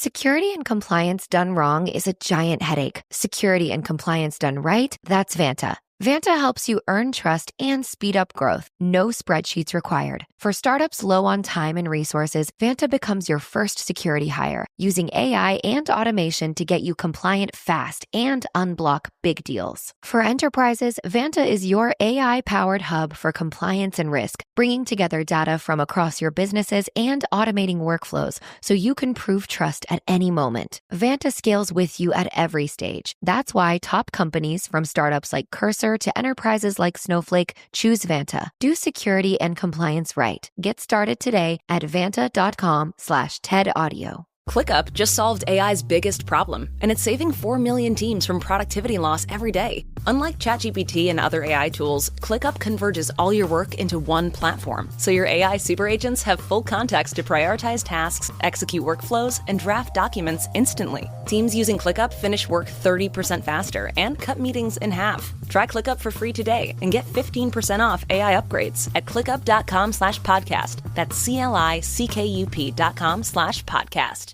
Security and compliance done wrong is a giant headache. Security and compliance done right, that's Vanta. Vanta helps you earn trust and speed up growth. No spreadsheets required. For startups low on time and resources, Vanta becomes your first security hire, using AI and automation to get you compliant fast and unblock big deals. For enterprises, Vanta is your AI-powered hub for compliance and risk, bringing together data from across your businesses and automating workflows so you can prove trust at any moment. Vanta scales with you at every stage. That's why top companies, from startups like Cursor to enterprises like Snowflake, choose Vanta. Do security and compliance right. Get started today at vanta.com/TEDaudio. ClickUp just solved AI's biggest problem, and it's saving 4 million teams from productivity loss every day. Unlike ChatGPT and other AI tools, ClickUp converges all your work into one platform, so your AI super agents have full context to prioritize tasks, execute workflows, and draft documents instantly. Teams using ClickUp finish work 30% faster and cut meetings in half. Try ClickUp for free today and get 15% off AI upgrades at clickup.com/podcast. That's CLICKUP.com/podcast.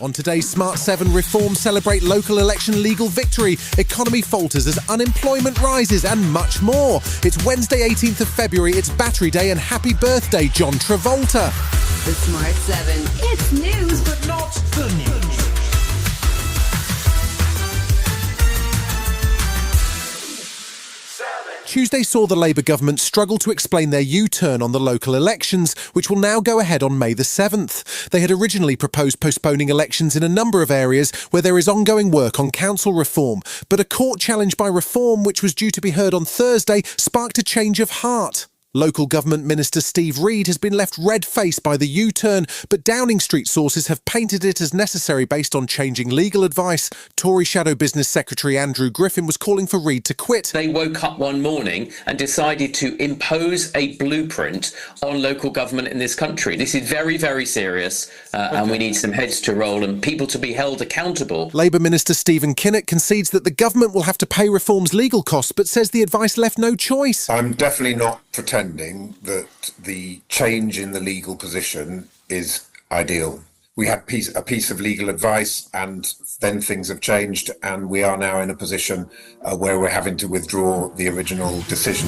On today's Smart 7, reform celebrate local election legal victory, economy falters as unemployment rises, and much more. It's Wednesday, 18th of February, it's Battery Day, and happy birthday, John Travolta. The Smart 7. It's news, but not the news. Tuesday saw the Labour government struggle to explain their U-turn on the local elections, which will now go ahead on May the 7th. They had originally proposed postponing elections in a number of areas where there is ongoing work on council reform, but a court challenge by Reform, which was due to be heard on Thursday, sparked a change of heart. Local Government Minister Steve Reid has been left red-faced by the U-turn, but Downing Street sources have painted it as necessary based on changing legal advice. Tory Shadow Business Secretary Andrew Griffin was calling for Reid to quit. They woke up one morning and decided to impose a blueprint on local government in this country. This is very, very serious, and we need some heads to roll and people to be held accountable. Labour Minister Stephen Kinnock concedes that the government will have to pay Reform's legal costs, but says the advice left no choice. I'm definitely not pretending that the change in the legal position is ideal. We had a piece of legal advice, and then things have changed, and we are now in a position where we're having to withdraw the original decision.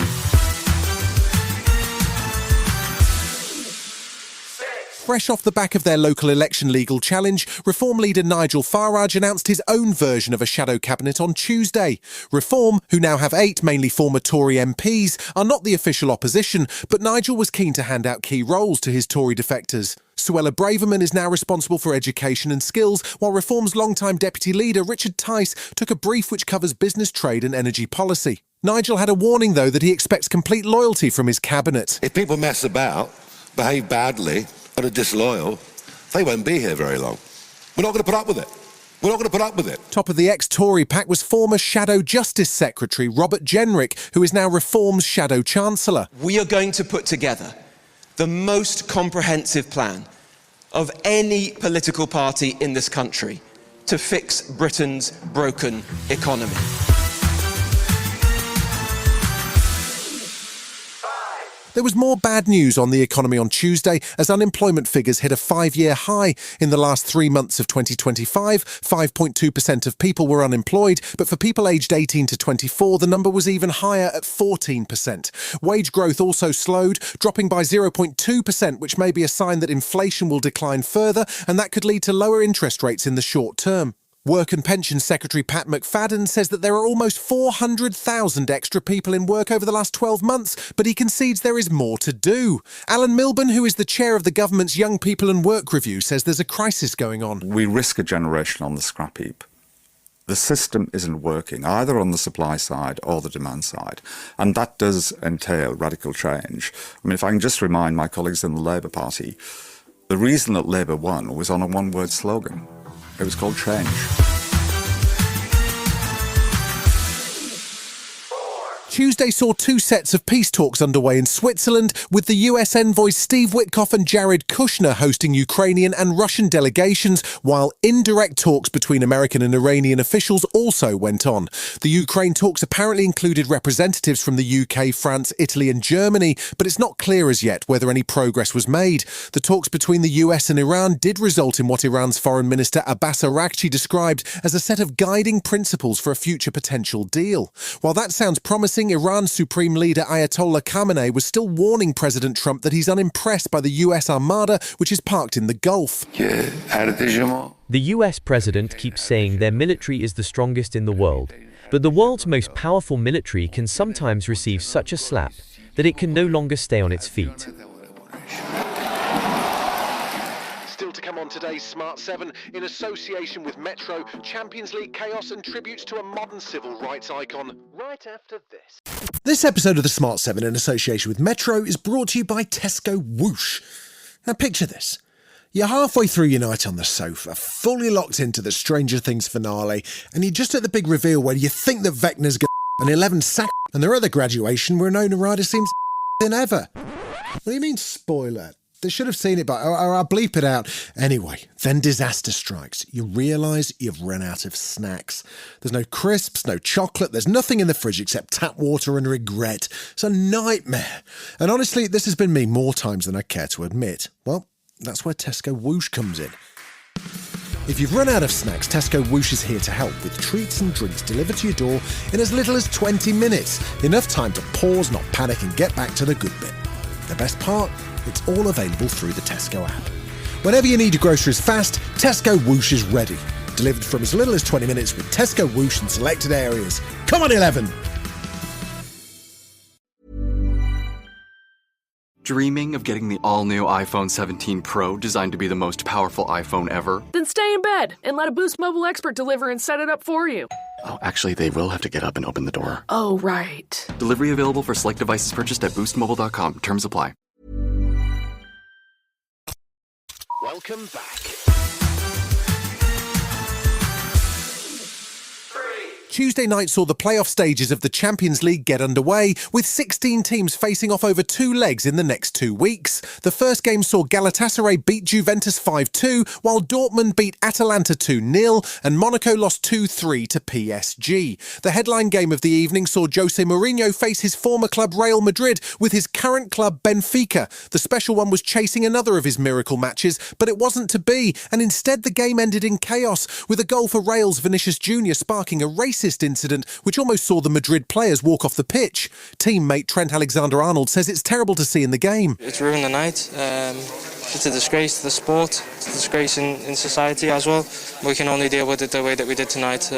Fresh off the back of their local election legal challenge, Reform leader Nigel Farage announced his own version of a shadow cabinet on Tuesday. Reform, who now have 8 mainly former Tory MPs, are not the official opposition, but Nigel was keen to hand out key roles to his Tory defectors. Suella Braverman is now responsible for education and skills, while Reform's longtime deputy leader Richard Tice took a brief which covers business, trade and energy policy. Nigel had a warning, though, that he expects complete loyalty from his cabinet. If people mess about, behave badly and are disloyal, they won't be here very long. We're not going to put up with it. We're not going to put up with it. Top of the ex-Tory pack was former Shadow Justice Secretary Robert Jenrick, who is now Reform's Shadow Chancellor. We are going to put together the most comprehensive plan of any political party in this country to fix Britain's broken economy. There was more bad news on the economy on Tuesday as unemployment figures hit a 5-year high. In the last 3 months of 2025, 5.2% of people were unemployed, but for people aged 18 to 24, the number was even higher at 14%. Wage growth also slowed, dropping by 0.2%, which may be a sign that inflation will decline further, and that could lead to lower interest rates in the short term. Work and Pensions Secretary Pat McFadden says that there are almost 400,000 extra people in work over the last 12 months, but he concedes there is more to do. Alan Milburn, who is the chair of the government's Young People and Work Review, says there's a crisis going on. We risk a generation on the scrap heap. The system isn't working, either on the supply side or the demand side, and that does entail radical change. I mean, if I can just remind my colleagues in the Labour Party, the reason that Labour won was on a one-word slogan. It was called change. Tuesday saw two sets of peace talks underway in Switzerland, with the US envoys Steve Witkoff and Jared Kushner hosting Ukrainian and Russian delegations, while indirect talks between American and Iranian officials also went on. The Ukraine talks apparently included representatives from the UK, France, Italy and Germany, but it's not clear as yet whether any progress was made. The talks between the US and Iran did result in what Iran's Foreign Minister Abbas Araghchi described as a set of guiding principles for a future potential deal. While that sounds promising, Iran's Supreme Leader Ayatollah Khamenei was still warning President Trump that he's unimpressed by the US Armada, which is parked in the Gulf. The US president keeps saying their military is the strongest in the world, but the world's most powerful military can sometimes receive such a slap that it can no longer stay on its feet. Still to come on today's Smart 7, in association with Metro, Champions League chaos and tributes to a modern civil rights icon. Right after this. This episode of the Smart 7 in association with Metro is brought to you by Tesco Whoosh. Now picture this. You're halfway through your night on the sofa, fully locked into the Stranger Things finale, and you're just at the big reveal where you think that Vecna's got an 11 sack and their other graduation where Winona Ryder seems than ever. What do you mean, spoiler? They should have seen it, but I'll bleep it out. Anyway, then disaster strikes. You realise you've run out of snacks. There's no crisps, no chocolate, there's nothing in the fridge except tap water and regret. It's a nightmare. And honestly, this has been me more times than I care to admit. Well, that's where Tesco Whoosh comes in. If you've run out of snacks, Tesco Whoosh is here to help with treats and drinks delivered to your door in as little as 20 minutes. Enough time to pause, not panic and get back to the good bit. The best part? It's all available through the Tesco app. Whenever you need your groceries fast, Tesco Whoosh is ready. Delivered from as little as 20 minutes with Tesco Whoosh in selected areas. Come on, 11! Dreaming of getting the all-new iPhone 17 Pro designed to be the most powerful iPhone ever? Then stay in bed and let a Boost Mobile expert deliver and set it up for you. Oh, actually, they will have to get up and open the door. Oh, right. Delivery available for select devices purchased at boostmobile.com. Terms apply. Welcome back. Tuesday night saw the playoff stages of the Champions League get underway, with 16 teams facing off over two legs in the next 2 weeks. The first game saw Galatasaray beat Juventus 5-2, while Dortmund beat Atalanta 2-0, and Monaco lost 2-3 to PSG. The headline game of the evening saw Jose Mourinho face his former club Real Madrid with his current club Benfica. The special one was chasing another of his miracle matches, but it wasn't to be, and instead the game ended in chaos, with a goal for Real's Vinicius Jr. sparking a racist incident which almost saw the Madrid players walk off the pitch. Teammate Trent Alexander-Arnold says it's terrible to see in the game. It's ruined the night. It's a disgrace to the sport. It's a disgrace in society as well. We can only deal with it the way that we did tonight.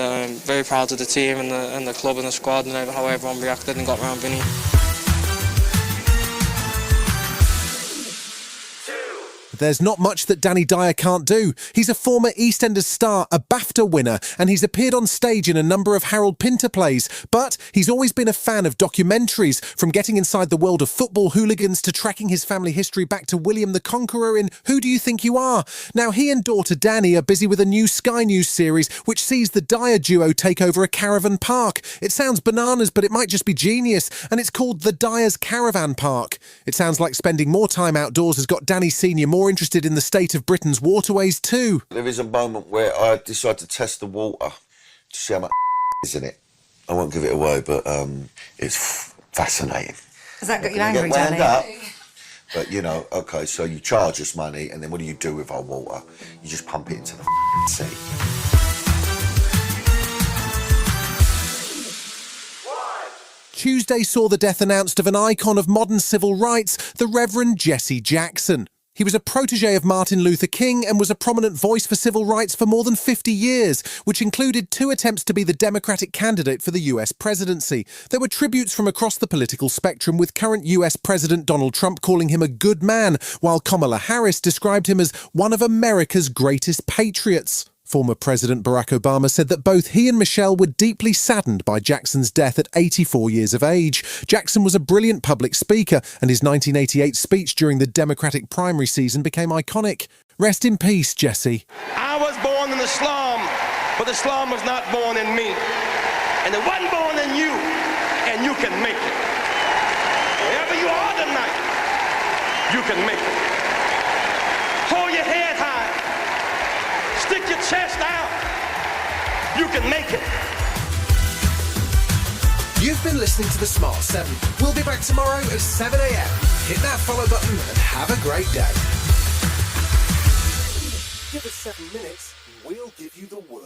Very proud of the team and the club and the squad and how everyone reacted and got around Vinny. There's not much that Danny Dyer can't do. He's a former EastEnders star, a BAFTA winner, and he's appeared on stage in a number of Harold Pinter plays. But he's always been a fan of documentaries, from getting inside the world of football hooligans to tracking his family history back to William the Conqueror in Who Do You Think You Are? Now, he and daughter Danny are busy with a new Sky News series which sees the Dyer duo take over a caravan park. It sounds bananas, but it might just be genius, and it's called The Dyer's Caravan Park. It sounds like spending more time outdoors has got Danny Sr. more interested in the state of Britain's waterways too. There is a moment where I decide to test the water to see how much is in it. I won't give it away, but it's fascinating. Has that got you angry, Danny? But, you know, OK, so you charge us money, and then what do you do with our water? You just pump it into the sea. Tuesday saw the death announced of an icon of modern civil rights, the Reverend Jesse Jackson. He was a protege of Martin Luther King and was a prominent voice for civil rights for more than 50 years, which included 2 attempts to be the Democratic candidate for the US presidency. There were tributes from across the political spectrum, with current US President Donald Trump calling him a good man, while Kamala Harris described him as one of America's greatest patriots. Former President Barack Obama said that both he and Michelle were deeply saddened by Jackson's death at 84 years of age. Jackson was a brilliant public speaker, and his 1988 speech during the Democratic primary season became iconic. Rest in peace, Jesse. I was born in the slum, but the slum was not born in me. And it wasn't born in you, and and you can make it. Wherever you are tonight, you can make it. Hold your head high. Stick your chest out. You can make it. You've been listening to The Smart 7. We'll be back tomorrow at 7 a.m. Hit that follow button and have a great day. Give us 7 minutes and we'll give you the world.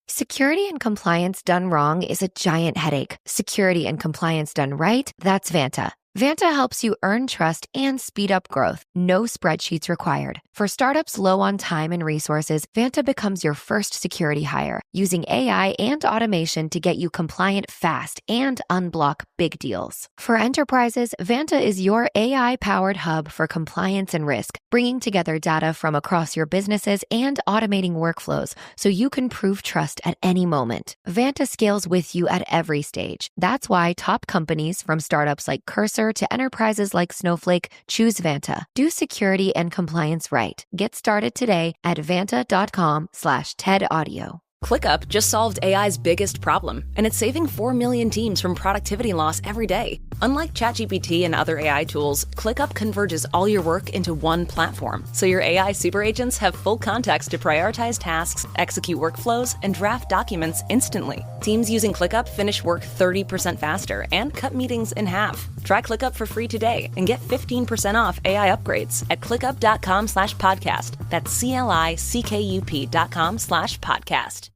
Security and compliance done wrong is a giant headache. Security and compliance done right, that's Vanta. Vanta helps you earn trust and speed up growth. No spreadsheets required. For startups low on time and resources, Vanta becomes your first security hire, using AI and automation to get you compliant fast and unblock big deals. For enterprises, Vanta is your AI-powered hub for compliance and risk, bringing together data from across your businesses and automating workflows so you can prove trust at any moment. Vanta scales with you at every stage. That's why top companies, from startups like Cursor to enterprises like Snowflake, choose Vanta. Do security and compliance right. Get started today at vanta.com/TEDaudio. ClickUp just solved AI's biggest problem, and it's saving 4 million teams from productivity loss every day. Unlike ChatGPT and other AI tools, ClickUp converges all your work into one platform, so your AI super agents have full context to prioritize tasks, execute workflows, and draft documents instantly. Teams using ClickUp finish work 30% faster and cut meetings in half. Try ClickUp for free today and get 15% off AI upgrades at clickup.com/podcast. That's CLICKUP.com/podcast.